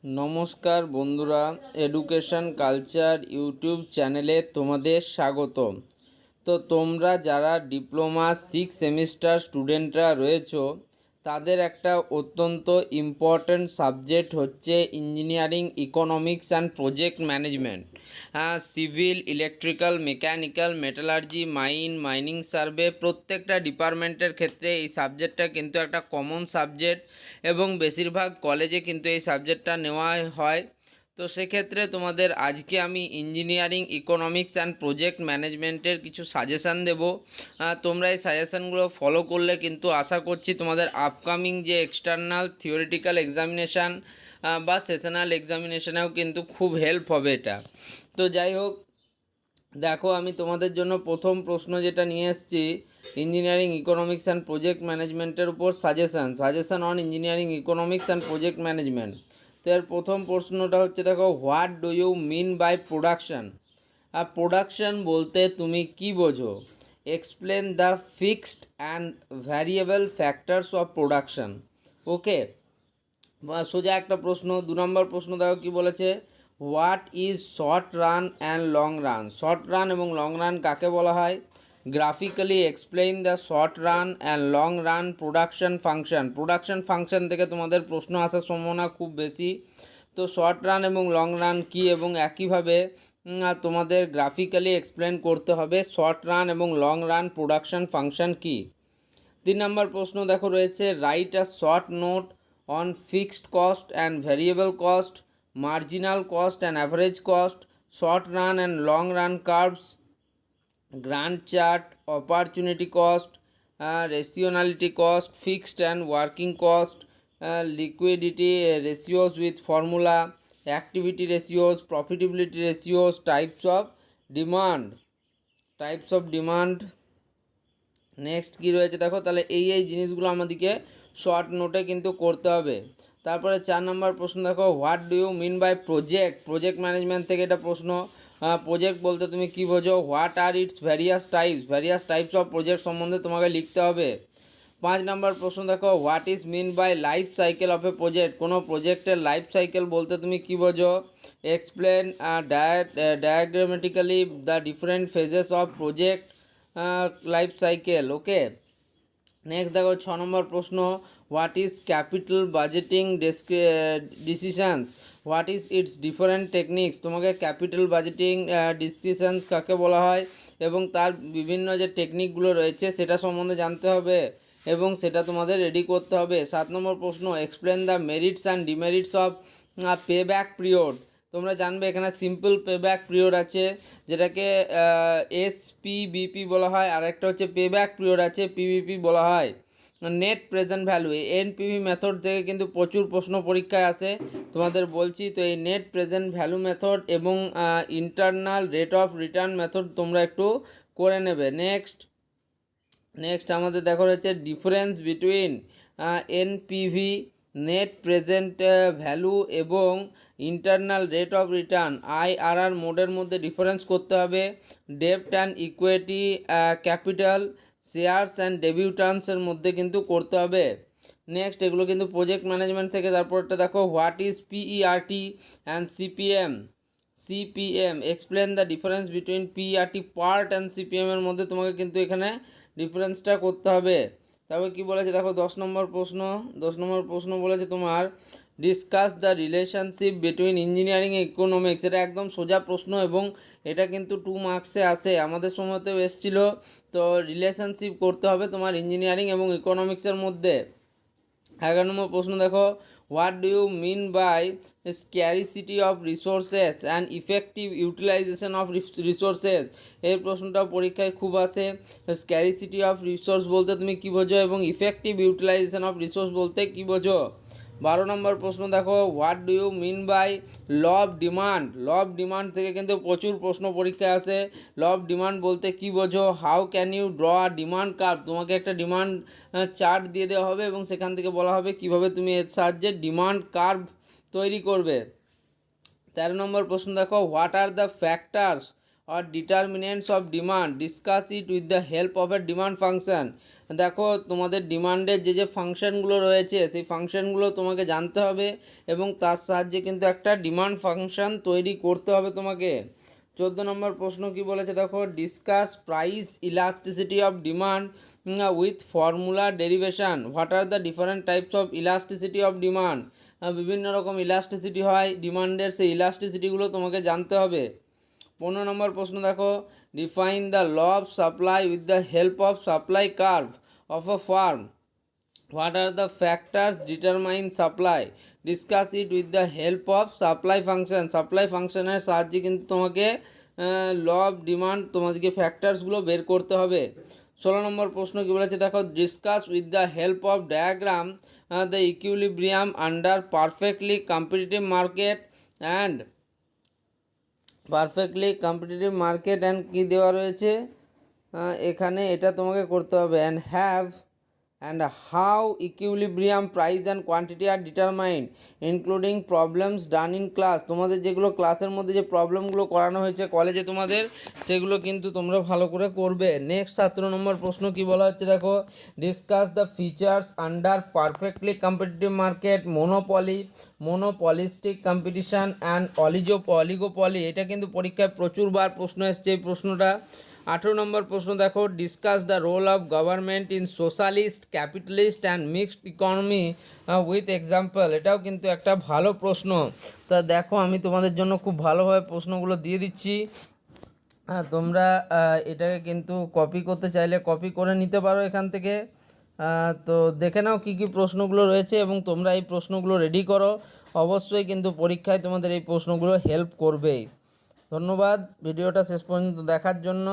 নমস্কার বন্ধুরা, education culture YouTube চ্যানেলে তোমাদের স্বাগত। তো তোমরা যারা ডিপ্লোমা 6 সেমিস্টার স্টুডেন্টরা রয়েছো, তাদের একটা অত্যন্ত ইম্পর্ট্যান্ট সাবজেক্ট হচ্ছে engineering economics and project management. Civil, electrical, mechanical, metallurgy, mining survey, প্রত্যেকটা ডিপার্টমেন্টের ক্ষেত্রে এই সাবজেক্টটা কিন্তু একটা কমন সাবজেক্ট এবং বেশিরভাগ কলেজে কিন্তু এই সাবজেক্টটা নেওয়া হয়। তো সেক্ষেত্রে তোমাদের আজকে আমি ইঞ্জিনিয়ারিং ইকোনমিক্স অ্যান্ড প্রজেক্ট ম্যানেজমেন্টের কিছু সাজেশান দেব। তোমরা এই সাজেশানগুলো ফলো করলে কিন্তু আশা করছি তোমাদের আপকামিং যে এক্সটার্নাল থিওরিটিক্যাল এক্সামিনেশান বা সেশনাল এক্সামিনেশানেও কিন্তু খুব হেল্প হবে এটা। তো যাই হোক, দেখো আমি তোমাদের জন্য প্রথম প্রশ্ন যেটা নিয়ে এসেছি, ইঞ্জিনিয়ারিং ইকোনমিক্স অ্যান্ড প্রজেক্ট ম্যানেজমেন্টের উপর suggestion on engineering economics and project management. তো এর প্রথম প্রশ্নটা হচ্ছে, দেখো, what do you mean by production? আর প্রোডাকশান বলতে তুমি কি বোঝো? Explain the fixed and variable factors of production. Okay, সোজা একটা প্রশ্ন। 2 নম্বর প্রশ্ন দেখো কি বলেছে, what is short run and long run? Short run এবং লং রান কাকে বলা হয়? Graphically explain the short run and long run production function. Production function থেকে তোমাদের প্রশ্ন আসার সম্ভাবনা খুব বেশি। তো শর্ট রান এবং লং রান কী, এবং একইভাবে তোমাদের গ্রাফিক্যালি এক্সপ্লেন করতে হবে শর্ট রান এবং লং রান প্রোডাকশন ফাংশন কী। 3 নম্বর প্রশ্ন দেখো রয়েছে, write a short note on fixed cost and variable cost, marginal cost and average cost, short run and long run curves, Gantt chart, opportunity cost, rationality cost, fixed and working cost, liquidity ratios with formula, activity ratios, profitability ratios, types of demand. Next কী রয়েছে দেখো, তাহলে এই জিনিসগুলো আমাদেরকে short নোটে কিন্তু করতে হবে। তারপরে 4 নম্বর প্রশ্ন দেখো, what do you mean by project management থেকে এটা প্রশ্ন। প্রজেক্ট বলতে তুমি কী বোঝো? What are its various types of project সম্বন্ধে তোমাকে লিখতে হবে। 5 নম্বর প্রশ্ন দেখো, what is mean by life cycle of a project? কোনো প্রজেক্টের লাইফ সাইকেল বলতে তুমি কী বোঝো? Explain diagrammatically the different phases of project life cycle. Okay, next দেখো 6 নম্বর প্রশ্ন, what is capital budgeting decisions? What is it's different techniques? তোমাকে capital budgeting decisions কাকে বলা হয় এবং তার বিভিন্ন যে টেকনিকগুলো রয়েছে সেটা সম্বন্ধে জানতে হবে এবং সেটা তোমাদের রেডি করতে হবে। 7 নম্বর প্রশ্ন, explain the merits and demerits of pay back period. তোমরা জানবে এখানে সিম্পল পেব্যাক পিরিয়ড আছে, যেটাকে SPBP বলা হয়, আর একটা হচ্ছে পেব্যাক পিরিয়ড আছে, PVP বলা হয়। Net present value, NPV method থেকে কিন্তু প্রচুর প্রশ্ন পরীক্ষায় আসে, তোমাদের বলছি। তো এই নেট প্রেজেন্ট ভ্যালু মেথড এবং internal rate of return method তোমরা একটু করে নেবে। নেক্সট আমাদের দেখা রয়েছে difference between NPV, net present value, এবং internal rate of return IRR মোডের মধ্যে ডিফারেন্স করতে হবে। ডেপ্ট and equity capital, shares and ডেবিউটান্সের মধ্যে কিন্তু করতে হবে। নেক্সট এগুলো কিন্তু প্রজেক্ট ম্যানেজমেন্ট থেকে। তারপরটা দেখো, what is PERT and CPM, explain the difference between PERT part and CPM এর মধ্যে তোমাকে কিন্তু এখানে ডিফারেন্সটা করতে হবে। তারপর কি বলেছে দেখো 10 নম্বর প্রশ্ন বলেছে তোমার, discuss the relationship between engineering economics. এটা একদম সোজা প্রশ্ন এবং এটা কিন্তু 2 মার্কসে আসে, আমাদের সময়তেও এসেছিল। তো রিলেশনশিপ করতে হবে তোমার ইঞ্জিনিয়ারিং এবং ইকোনমিক্সের মধ্যে। 11 নম্বর প্রশ্ন দেখো, what do you mean by scarcity of resources and effective utilisation of resources? এই প্রশ্নটা পরীক্ষায় খুব আসে। স্ক্যারিসিটি অফ রিসোর্স বলতে তুমি কী বোঝো এবং ইফেক্টিভ ইউটিলাইজেশন অফ রিসোর্স বলতে কী বোঝো? 12 নম্বর প্রশ্ন দেখো, what do you mean by law of demand থেকে কিন্তু প্রচুর প্রশ্ন পরীক্ষায় আসে। ল অফ ডিমান্ড বলতে কী বোঝো? How can you draw a demand curve? তোমাকে একটা ডিমান্ড চার্ট দিয়ে দেওয়া হবে এবং সেখান থেকে বলা হবে কিভাবে তুমি এর সাহায্যে ডিমান্ড কার্ভ তৈরি করবে। 13 নম্বর প্রশ্ন দেখো, what are the factors or determinants of demand, discuss it with the help of a demand function। দেখো তোমাদের ডিমান্ডের যে ফাংশনগুলো রয়েছে সেই ফাংশনগুলো তোমাকে জানতে হবে এবং তার সাহায্যে কিন্তু একটা ডিমান্ড ফাংশন তৈরি করতে হবে তোমাকে। 14 নম্বর প্রশ্ন কি বলেছে দেখো, discuss price elasticity of demand with formula derivation. What are the different types of elasticity of demand. বিভিন্ন রকম ইলাস্টিসিটি হয় ডিমান্ডের, সেই ইলাস্টিসিটিগুলো তোমাকে জানতে হবে। 15 নম্বর প্রশ্ন দেখো, define the law of supply with the help of supply curve of a firm. What are the factors determine supply, discuss it with the help of supply function. Supply ফাংশনের সাহায্যে কিন্তু তোমাকে ল অফ ডিমান্ড তোমাদেরকে ফ্যাক্টরসগুলো বের করতে হবে। 16 নম্বর প্রশ্ন কী বলেছে দেখো, discuss with the help of diagram the equilibrium under perfectly competitive market and কী দেওয়া রয়েছে এখানে, এটা তোমাকে করতে হবে। and how equilibrium price and quantity are determined including problems done in class। তোমাদের যেগুলো ক্লাসের মধ্যে যে প্রবলেমগুলো করানো হয়েছে কলেজে তোমাদের, সেগুলো কিন্তু তোমরা ভালো করে করবে। নেক্সট 17 নম্বর প্রশ্ন কি বলা হচ্ছে দেখো, discuss the features under perfectly competitive market, monopolistic competition and oligopoly. এটা কিন্তু পরীক্ষায় প্রচুরবার প্রশ্ন এসছে এই প্রশ্নটা। 18 নম্বর প্রশ্ন দেখো, discuss the role of government in socialist, capitalist and mixed economy with example. এটাও কিন্তু একটা ভালো প্রশ্ন। তা দেখো আমি তোমাদের জন্য খুব ভালোভাবে প্রশ্নগুলো দিয়ে দিচ্ছি। তোমরা এটাকে কিন্তু কপি করতে চাইলে কপি করে নিতে পারো এখান থেকে। তো দেখে নাও কী কী প্রশ্নগুলো রয়েছে এবং তোমরা এই প্রশ্নগুলো রেডি করো। অবশ্যই কিন্তু পরীক্ষায় তোমাদের এই প্রশ্নগুলো হেল্প করবেই। ধন্যবাদ ভিডিওটা শেষ পর্যন্ত দেখার জন্য।